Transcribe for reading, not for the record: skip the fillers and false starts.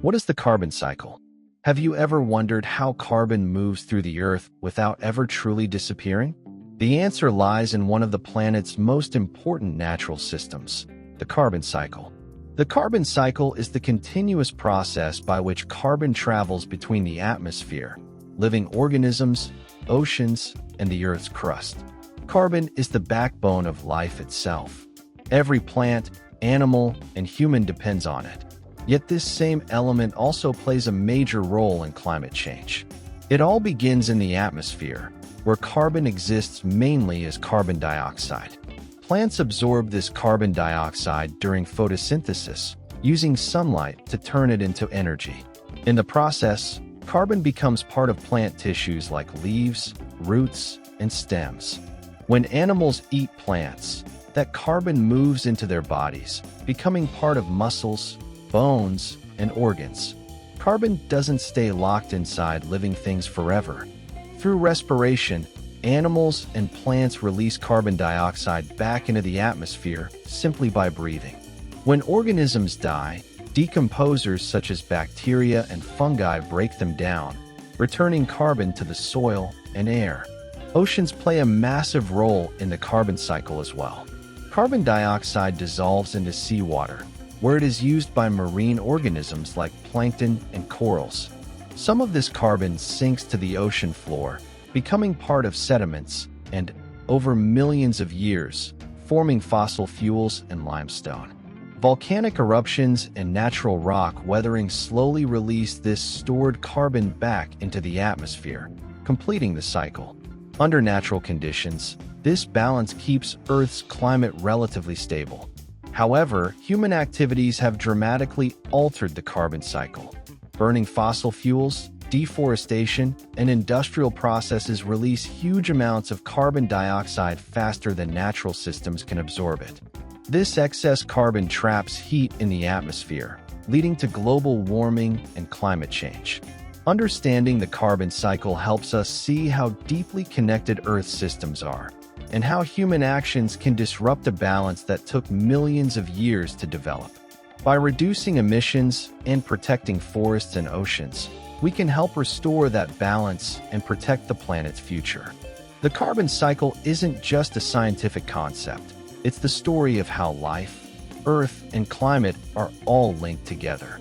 What is the carbon cycle? Have you ever wondered how carbon moves through the Earth without ever truly disappearing? The answer lies in one of the planet's most important natural systems, the carbon cycle. The carbon cycle is the continuous process by which carbon travels between the atmosphere, living organisms, oceans, and the Earth's crust. Carbon is the backbone of life itself. Every plant, animal, and human depends on it. Yet this same element also plays a major role in climate change. It all begins in the atmosphere, where carbon exists mainly as carbon dioxide. Plants absorb this carbon dioxide during photosynthesis, using sunlight to turn it into energy. In the process, carbon becomes part of plant tissues like leaves, roots, and stems. When animals eat plants, that carbon moves into their bodies, becoming part of muscles, bones, and organs. Carbon doesn't stay locked inside living things forever. Through respiration, animals and plants release carbon dioxide back into the atmosphere simply by breathing. When organisms die, decomposers such as bacteria and fungi break them down, returning carbon to the soil and air. Oceans play a massive role in the carbon cycle as well. Carbon dioxide dissolves into seawater, where it is used by marine organisms like plankton and corals. Some of this carbon sinks to the ocean floor, becoming part of sediments and, over millions of years, forming fossil fuels and limestone. Volcanic eruptions and natural rock weathering slowly release this stored carbon back into the atmosphere, completing the cycle. Under natural conditions, this balance keeps Earth's climate relatively stable. However, human activities have dramatically altered the carbon cycle. Burning fossil fuels, deforestation, and industrial processes release huge amounts of carbon dioxide faster than natural systems can absorb it. This excess carbon traps heat in the atmosphere, leading to global warming and climate change. Understanding the carbon cycle helps us see how deeply connected Earth's systems are, and how human actions can disrupt a balance that took millions of years to develop. By reducing emissions and protecting forests and oceans, we can help restore that balance and protect the planet's future. The carbon cycle isn't just a scientific concept. It's the story of how life, Earth, and climate are all linked together.